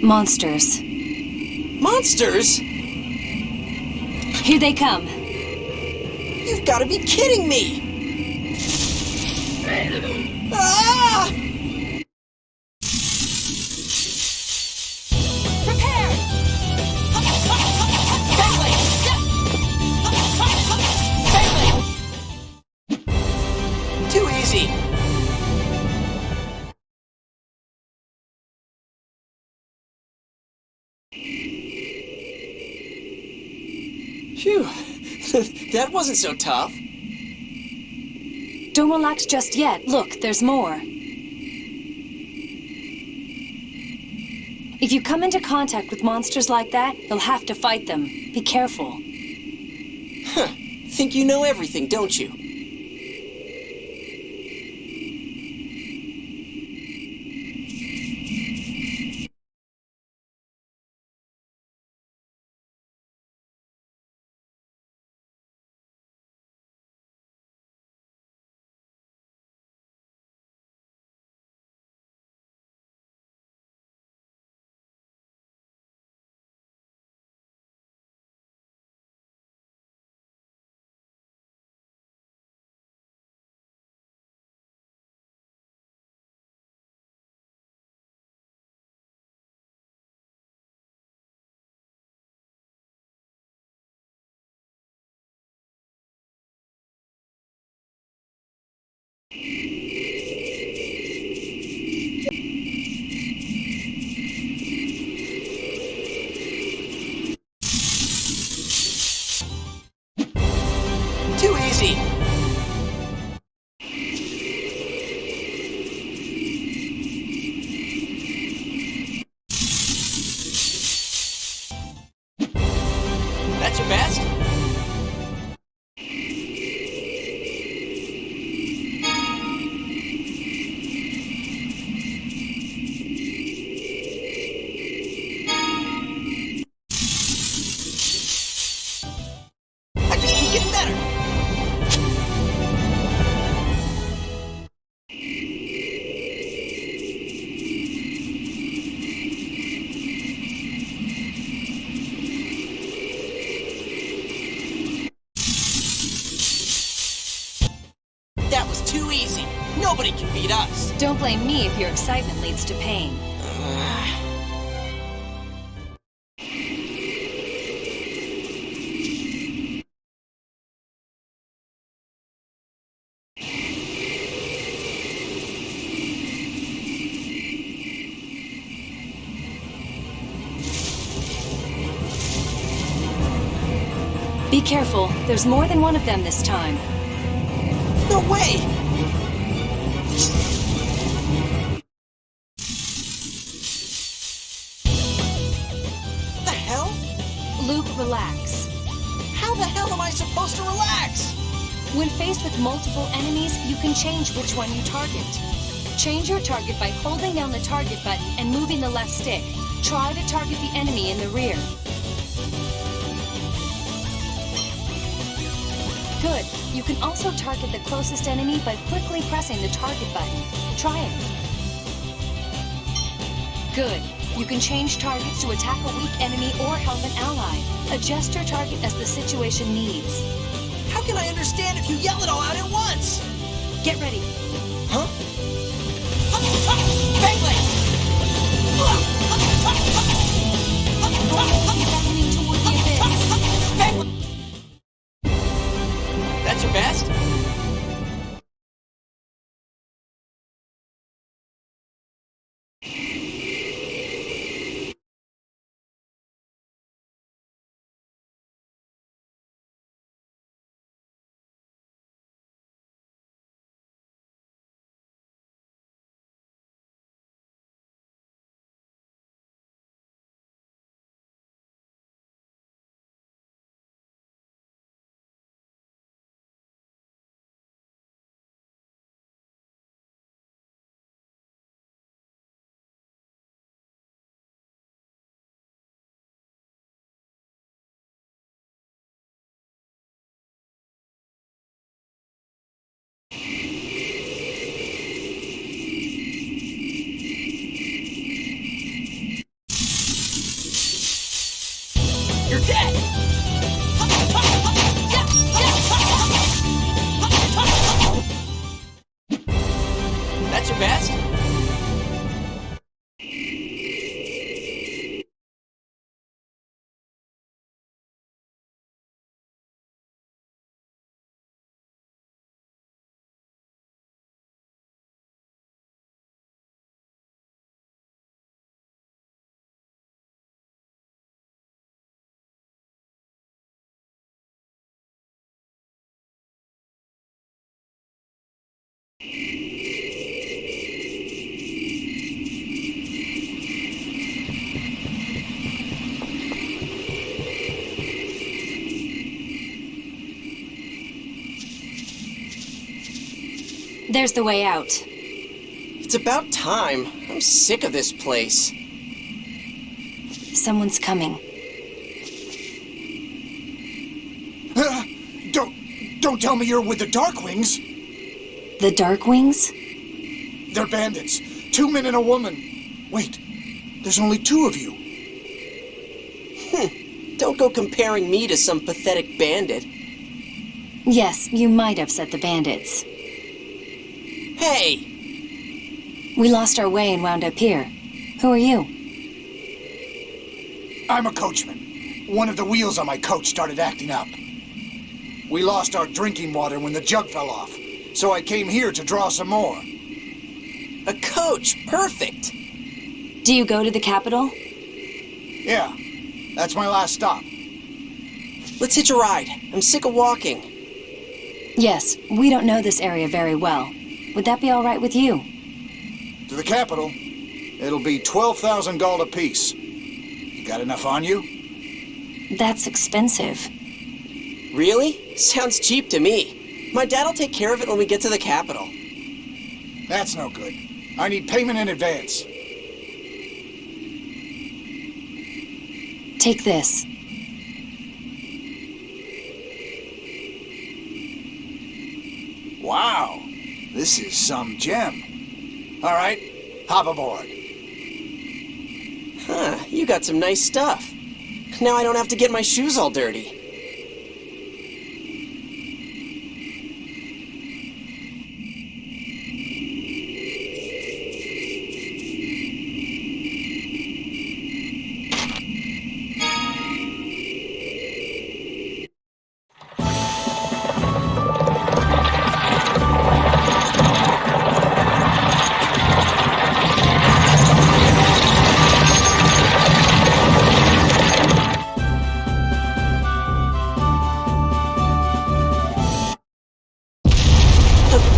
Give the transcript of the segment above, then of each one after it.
Monsters. Monsters? Here they come. You've got to be kidding me! Ah! Prepare! Too easy! Phew, that wasn't so tough. Don't relax just yet. Look, there's more. If you come into contact with monsters like that, you'll have to fight them. Be careful. Huh. Think you know everything, don't you? Too easy! That's your best? I just keep getting better! That was too easy. Nobody can beat us. Don't blame me if your excitement leads to pain. Be careful. There's more than one of them this time. No way! The hell? Luke, relax. How the hell am I supposed to relax? When faced with multiple enemies, you can change which one you target. Change your target by holding down the target button and moving the left stick. Try to target the enemy in the rear. Good. You can also target the closest enemy by quickly pressing the target button. Try it. Good. You can change targets to attack a weak enemy or help an ally. Adjust your target as the situation needs. How can I understand if you yell it all out at once? Get ready. Huh? Beyblade! Beckoning toward the abyss. That's your best? There's the way out. It's about time. I'm sick of this place. Someone's coming. Don't tell me you're with the Darkwings. The Darkwings? They're bandits. 2 men and a woman. Wait, there's only 2 of you. Don't go comparing me to some pathetic bandit. Yes, you might upset the bandits. Hey! We lost our way and wound up here. Who are you? I'm a coachman. One of the wheels on my coach started acting up. We lost our drinking water when the jug fell off, so I came here to draw some more. A coach! Perfect! Do you go to the capital? Yeah, that's my last stop. Let's hitch a ride. I'm sick of walking. Yes, we don't know this area very well. Would that be all right with you? To the capital, it'll be 12,000 gold apiece. You got enough on you? That's expensive. Really? Sounds cheap to me. My dad'll take care of it when we get to the capital. That's no good. I need payment in advance. Take this. Wow, this is some gem. All right, hop aboard. Huh, you got some nice stuff. Now I don't have to get my shoes all dirty.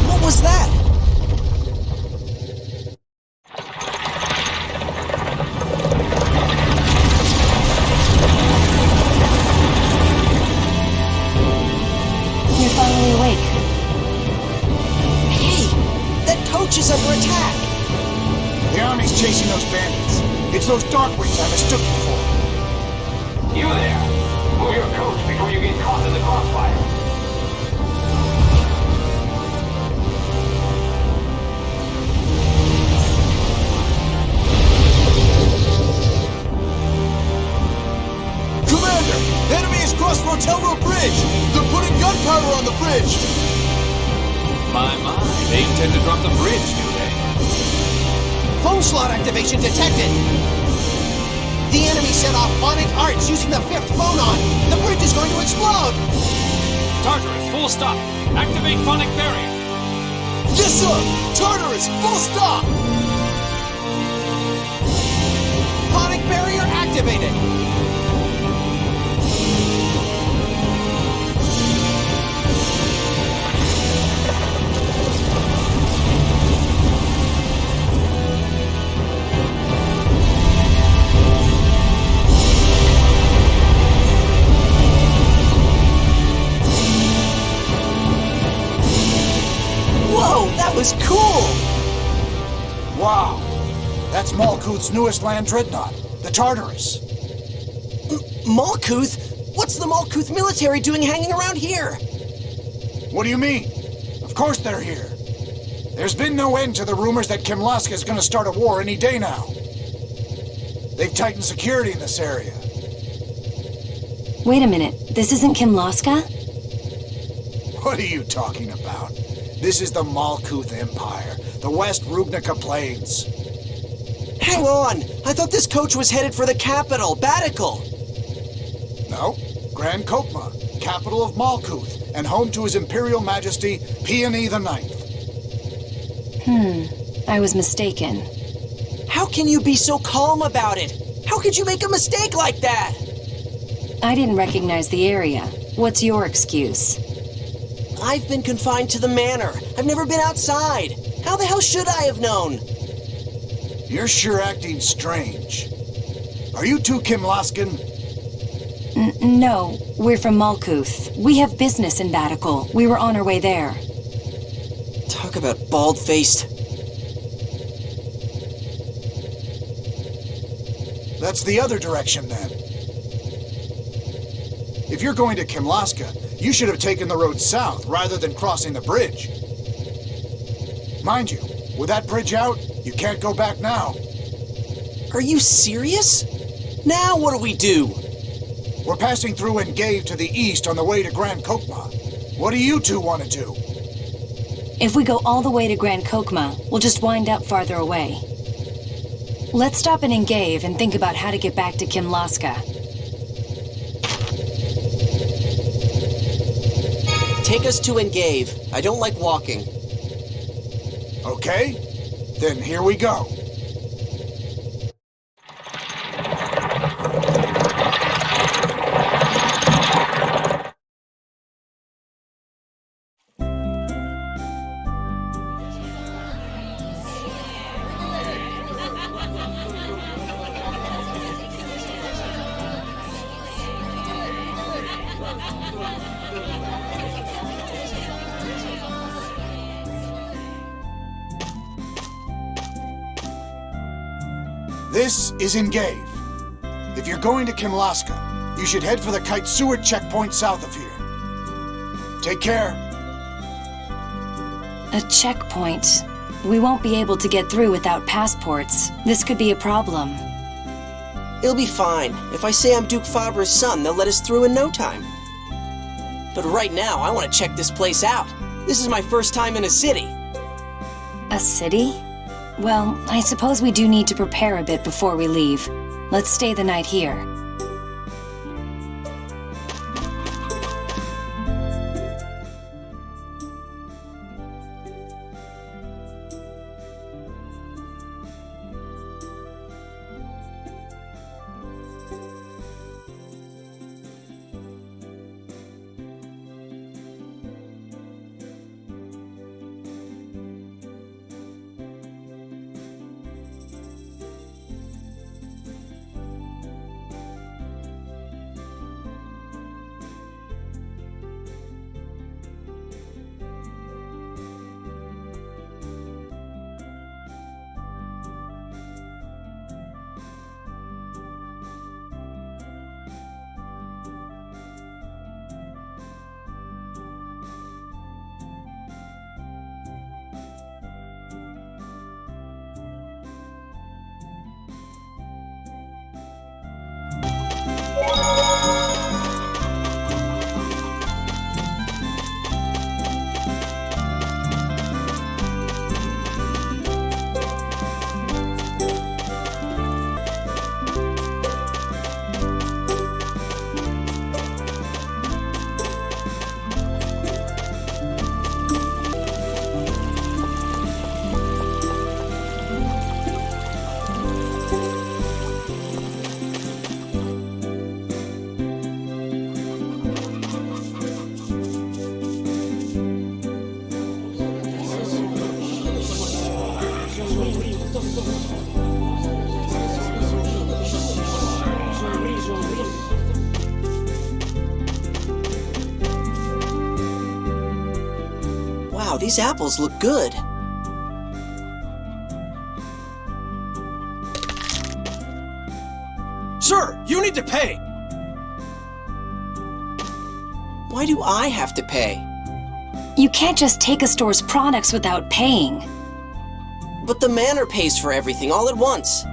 What was that? You're finally awake. Hey, that coach is under attack. The army's chasing those bandits. It's those Darkwings I mistook you for. You there! Move your coach before you get caught in the crossfire. Commander! Enemy has crossed Rotelro Bridge! They're putting gunpowder on the bridge! My, they intend to drop the bridge, do they? Phone slot activation detected. The enemy set off phonic arts using the 5th phonon. The bridge is going to explode. Tartarus, full stop. Activate phonic barrier. Yes, sir! Tartarus, full stop! Phonic barrier activated. Whoa, that was cool! Wow, that's Malkuth's newest land dreadnought, the Tartarus. Malkuth? What's the Malkuth military doing hanging around here? What do you mean? Of course they're here. There's been no end to the rumors that Kimlaska is going to start a war any day now. They've tightened security in this area. Wait a minute. This isn't Kimlaska? What are you talking about? This is the Malkuth Empire, the West Rugnica Plains. Hang on! I thought this coach was headed for the capital, Batical! No, Grand Kokma, capital of Malkuth, and home to His Imperial Majesty Peony the Ninth. I was mistaken. How can you be so calm about it? How could you make a mistake like that? I didn't recognize the area. What's your excuse? I've been confined to the manor. I've never been outside. How the hell should I have known? You're sure acting strange. Are you two Kimlaskan? No, we're from Malkuth. We have business in Batical. We were on our way there. Talk about bald-faced. That's the other direction, then. If you're going to Kimlaska, you should have taken the road south rather than crossing the bridge. Mind you, with that bridge out, you can't go back now. Are you serious? Now what do we do? We're passing through Engave to the east on the way to Grand Kokma. What do you two want to do? If we go all the way to Grand Kokma, we'll just wind up farther away. Let's stop in Engave and think about how to get back to Kimlaska. Take us to Engave. I don't like walking. Okay, then here we go. This is Engave. If you're going to Kimlaska, you should head for the Kaitsuit checkpoint south of here. Take care. A checkpoint. We won't be able to get through without passports. This could be a problem. It'll be fine. If I say I'm Duke Fabra's son, they'll let us through in no time. But right now, I want to check this place out. This is my first time in a city. A city? Well, I suppose we do need to prepare a bit before we leave. Let's stay the night here. Wow, these apples look good. Sir, you need to pay! Why do I have to pay? You can't just take a store's products without paying. But the manor pays for everything all at once.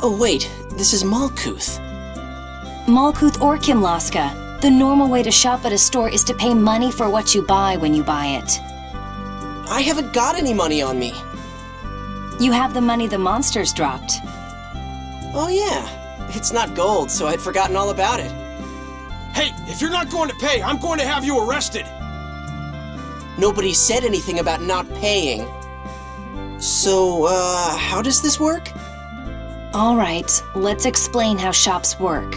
Oh wait, this is Malkuth. Malkuth or Kimlaska, the normal way to shop at a store is to pay money for what you buy when you buy it. I haven't got any money on me. You have the money the monsters dropped. Oh yeah, it's not gold, so I'd forgotten all about it. Hey, if you're not going to pay, I'm going to have you arrested! Nobody said anything about not paying. So, how does this work? All right, let's explain how shops work.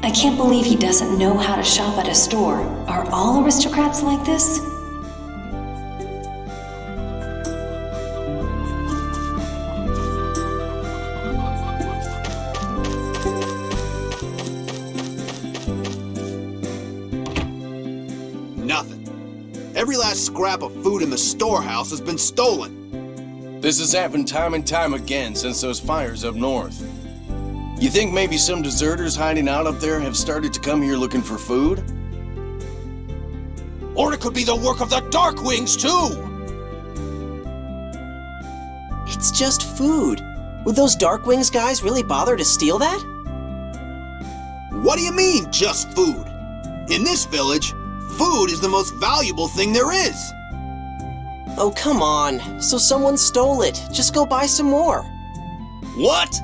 I can't believe he doesn't know how to shop at a store. Are all aristocrats like this? Nothing. Every last scrap of food in the storehouse has been stolen. This has happened time and time again since those fires up north. You think maybe some deserters hiding out up there have started to come here looking for food? Or it could be the work of the Darkwings, too! It's just food. Would those Darkwings guys really bother to steal that? What do you mean, just food? In this village, food is the most valuable thing there is. Oh, come on. So someone stole it. Just go buy some more. What?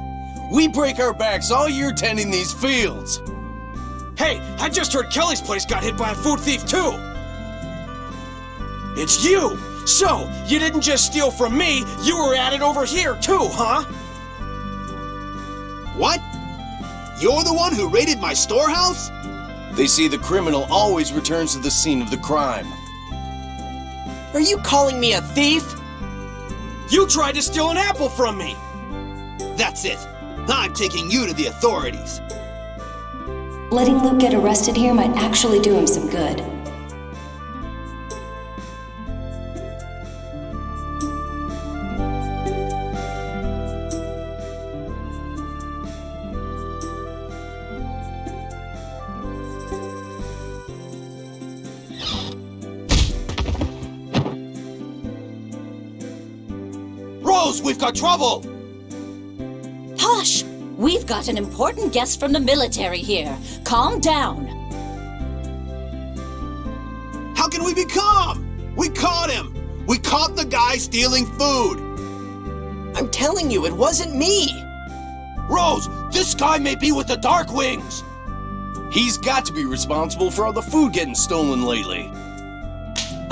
We break our backs all year tending these fields. Hey, I just heard Kelly's place got hit by a food thief too! It's you! So, you didn't just steal from me, you were at it over here too, huh? What? You're the one who raided my storehouse? They see the criminal always returns to the scene of the crime. Are you calling me a thief? You tried to steal an apple from me! That's it. I'm taking you to the authorities. Letting Luke get arrested here might actually do him some good. Rose, we've got trouble! Hush! We've got an important guest from the military here. Calm down. How can we be calm? We caught him! We caught the guy stealing food! I'm telling you, it wasn't me. Rose, this guy may be with the Darkwings! He's got to be responsible for all the food getting stolen lately.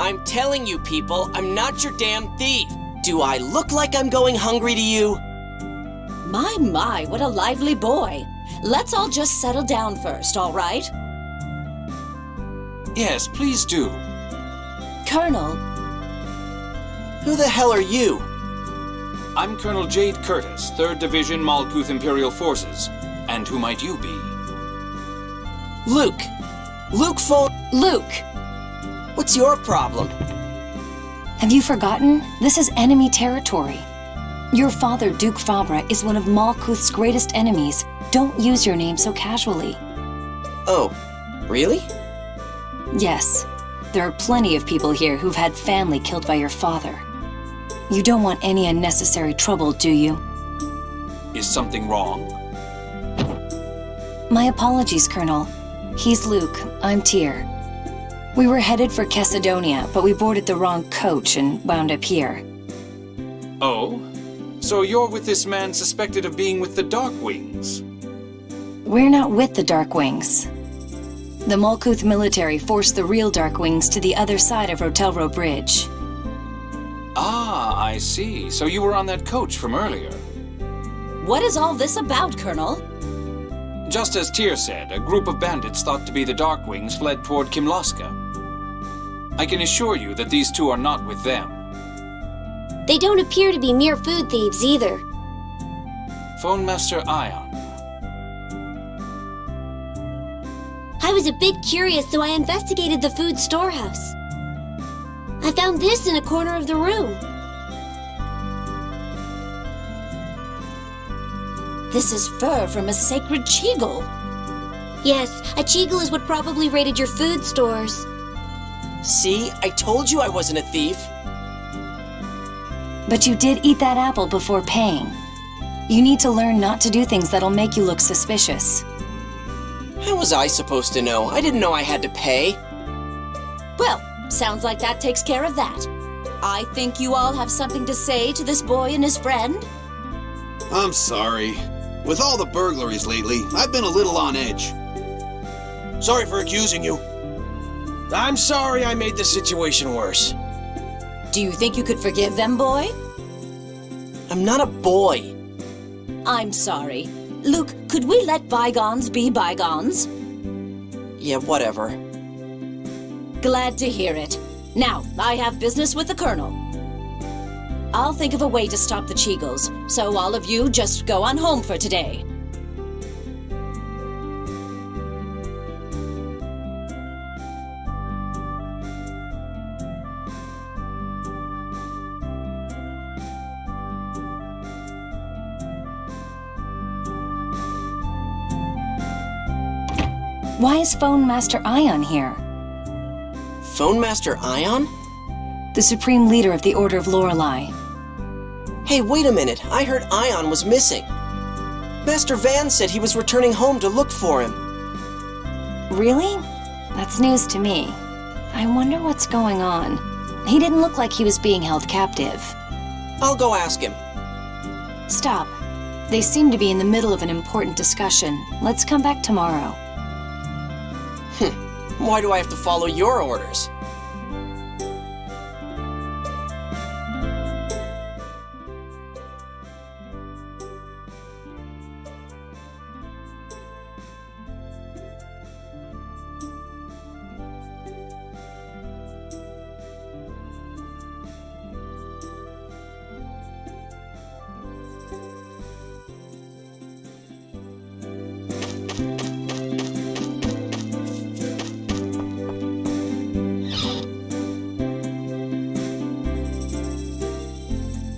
I'm telling you, people, I'm not your damn thief. Do I look like I'm going hungry to you? My, what a lively boy. Let's all just settle down first, all right? Yes, please do. Colonel, Who the hell are you? I'm Colonel Jade Curtis, 3rd Division Malkuth Imperial Forces. And who might you be? Luke. Luke phone. Luke! What's your problem? Have you forgotten? This is enemy territory. Your father, Duke Fabra, is one of Malkuth's greatest enemies. Don't use your name so casually. Oh, really? Yes, there are plenty of people here who've had family killed by your father. You don't want any unnecessary trouble, do you? Is something wrong? My apologies, Colonel. He's Luke, I'm Tyr. We were headed for Caledonia, but we boarded the wrong coach and wound up here. Oh? So you're with this man suspected of being with the Darkwings? We're not with the Darkwings. The Malkuth military forced the real Darkwings to the other side of Rotelro Bridge. Ah, I see. So you were on that coach from earlier. what is all this about, Colonel? Just as Tyr said, a group of bandits thought to be the Darkwings fled toward Kimlaska. I can assure you that these two are not with them. They don't appear to be mere food thieves either. Phone Master Ion. I was a bit curious, so I investigated the food storehouse. I found this in a corner of the room. This is fur from a sacred cheegle. Yes, a cheegle is what probably raided your food stores. See, I told you I wasn't a thief. But you did eat that apple before paying. You need to learn not to do things that'll make you look suspicious. How was I supposed to know? I didn't know I had to pay. Well, sounds like that takes care of that. I think you all have something to say to this boy and his friend. I'm sorry. With all the burglaries lately, I've been a little on edge. Sorry for accusing you. I'm sorry I made the situation worse. Do you think you could forgive them, boy? I'm not a boy. I'm sorry. Luke, could we let bygones be bygones? Yeah, whatever. Glad to hear it. Now, I have business with the Colonel. I'll think of a way to stop the Cheagles, so all of you just go on home for today. Why is Phone Master Ion here? Phone Master Ion? The supreme leader of the Order of Lorelei. Hey, wait a minute. I heard Ion was missing. Master Van said he was returning home to look for him. Really? That's news to me. I wonder what's going on. He didn't look like he was being held captive. I'll go ask him. Stop. They seem to be in the middle of an important discussion. Let's come back tomorrow. Why do I have to follow your orders?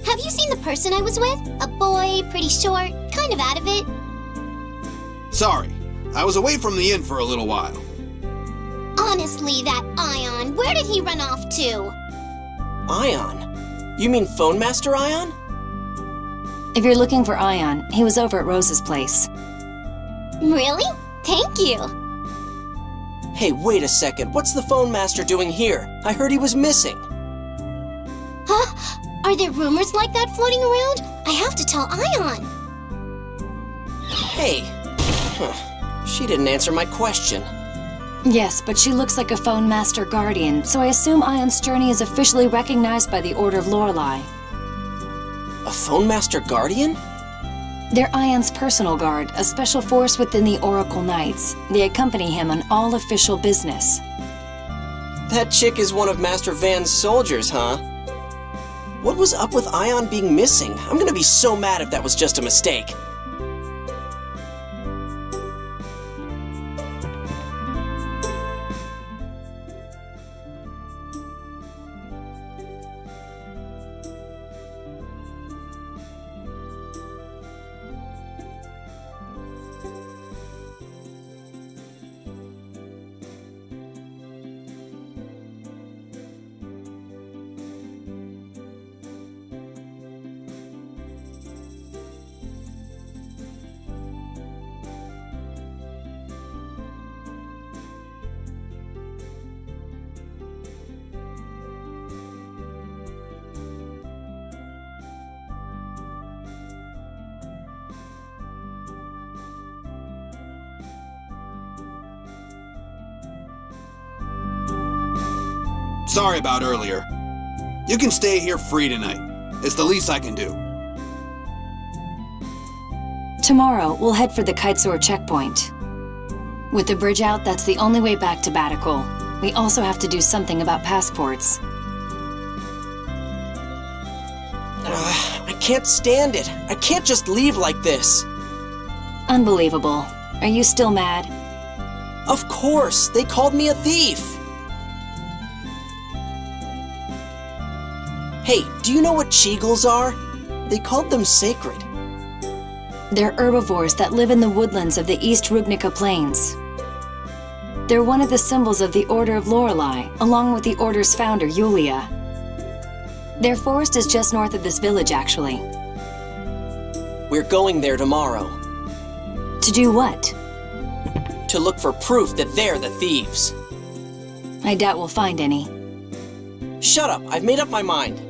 Have you seen the person I was with? A boy, pretty short, kind of out of it. Sorry, I was away from the inn for a little while. Honestly, that Ion, where did he run off to? Ion? You mean Phone Master Ion? If you're looking for Ion, he was over at Rose's place. Really? Thank you. Hey, wait a second. What's the Phone Master doing here? I heard he was missing. Huh? Are there rumors like that floating around? I have to tell Ion. Hey. She didn't answer my question. Yes, but she looks like a Phone Master Guardian, so I assume Ion's journey is officially recognized by the Order of Lorelei. A Phone Master Guardian? They're Ion's personal guard, a special force within the Oracle Knights. They accompany him on all official business. That chick is one of Master Van's soldiers, huh? What was up with Ion being missing? I'm gonna be so mad if that was just a mistake. Sorry about earlier. You can stay here free tonight. It's the least I can do. Tomorrow, we'll head for the Kitesor checkpoint. With the bridge out, that's the only way back to Batical. We also have to do something about passports. I can't stand it. I can't just leave like this. Unbelievable. Are you still mad? Of course, they called me a thief. Hey, do you know what Cheagles are? They called them sacred. They're herbivores that live in the woodlands of the East Rubnica Plains. They're one of the symbols of the Order of Lorelei, along with the Order's founder, Yulia. Their forest is just north of this village, actually. We're going there tomorrow. To do what? To look for proof that they're the thieves. I doubt we'll find any. Shut up, I've made up my mind.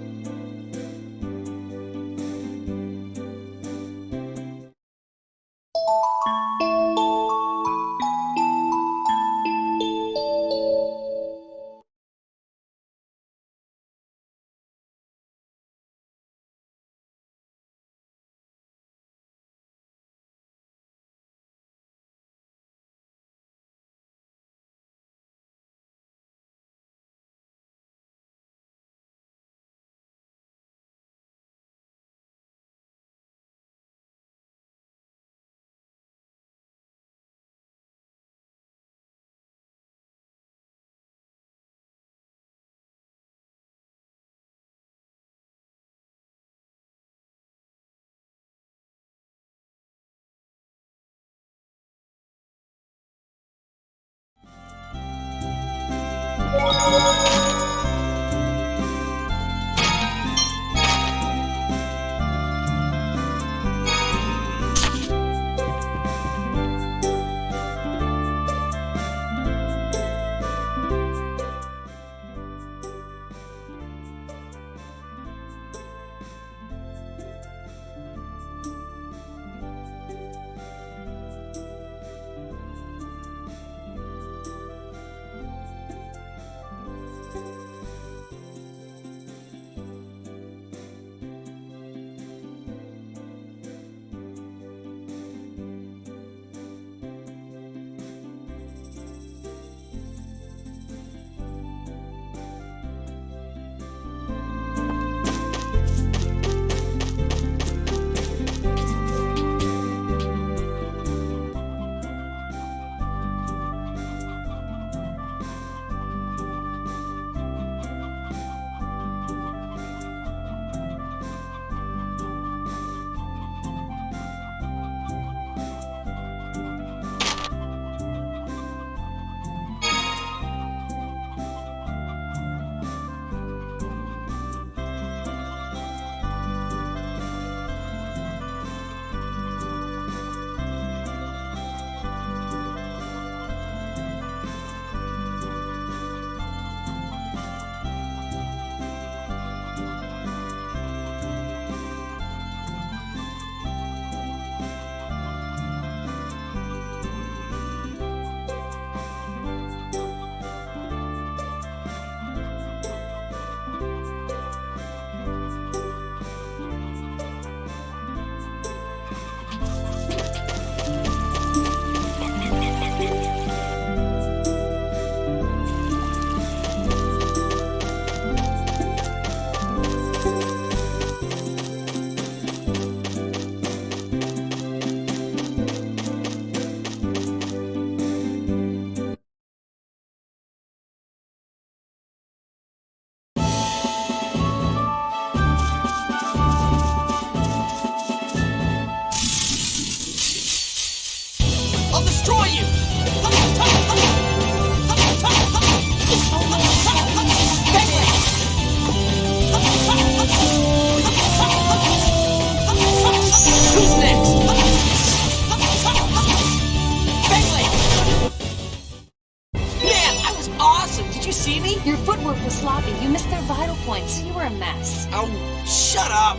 Your footwork was sloppy. You missed their vital points. You were a mess. Oh, shut up!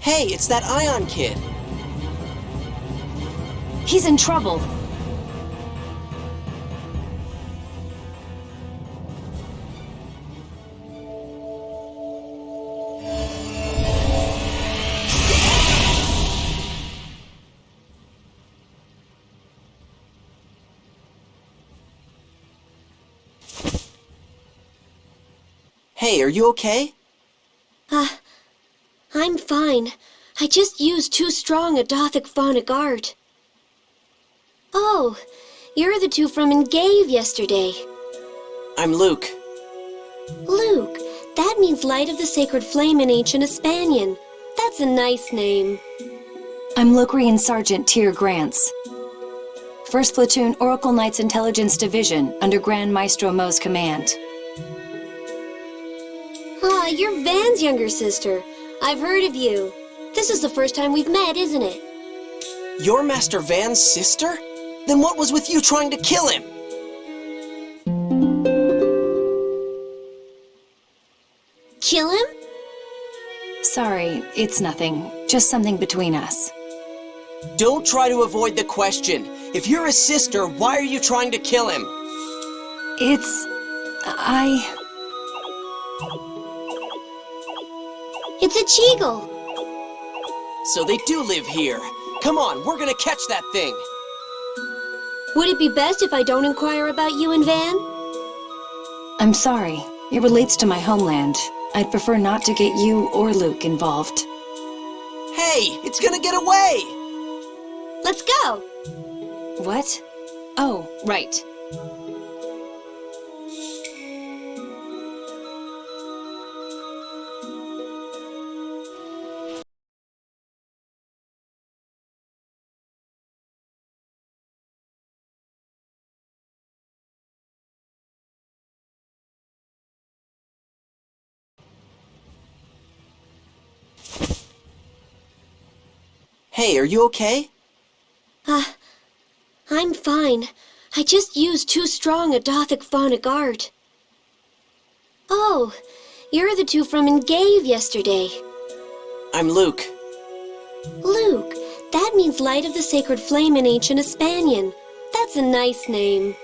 Hey, it's that Ion kid. He's in trouble. Hey, are you okay? I'm fine. I just used too strong a Dothic phonic art. Oh, you're the two from Engave yesterday. I'm Luke. Luke, that means Light of the Sacred Flame in ancient Hispanian. That's a nice name. I'm Locrian Sergeant Tyr Grants. 1st Platoon Oracle Knights Intelligence Division under Grand Maestro Mo's command. Ah, you're Van's younger sister. I've heard of you. This is the first time we've met, isn't it? You're Master Van's sister? Then what was with you trying to kill him? Kill him? Sorry, it's nothing. Just something between us. Don't try to avoid the question. If you're his sister, why are you trying to kill him? It's a Cheagle. So they do live here. Come on, we're gonna catch that thing! Would it be best if I don't inquire about you and Van? I'm sorry. It relates to my homeland. I'd prefer not to get you or Luke involved. Hey, it's gonna get away! Let's go! What? Oh, right. Hey, are you okay? I'm fine. I just used too strong a Dothic phonic art. Oh, you're the two from Engave yesterday. I'm Luke. Luke, that means Light of the Sacred Flame in ancient Hispanian. That's a nice name.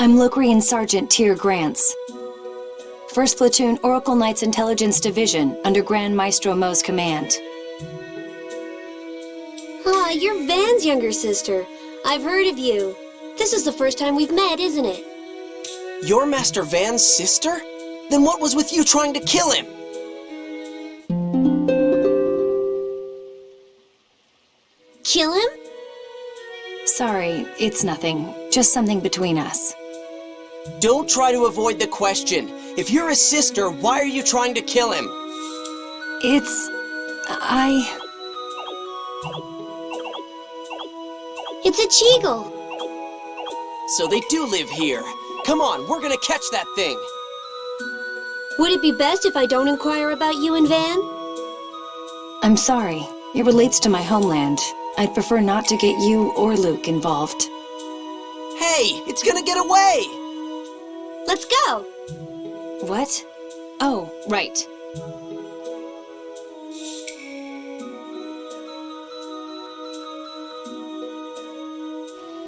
I'm Locrian Sergeant Tyr Grants. 1st Platoon Oracle Knights Intelligence Division under Grand Maestro Mo's command. Ah, you're Van's younger sister. I've heard of you. This is the first time we've met, isn't it? You're Master Van's sister? Then what was with you trying to kill him? Kill him? Sorry, it's nothing. Just something between us. Don't try to avoid the question. If you're his sister, why are you trying to kill him? It's a Cheagle. So they do live here. Come on, we're gonna catch that thing. Would it be best if I don't inquire about you and Van? I'm sorry. It relates to my homeland. I'd prefer not to get you or Luke involved. Hey, it's gonna get away! Let's go! What? Oh, right.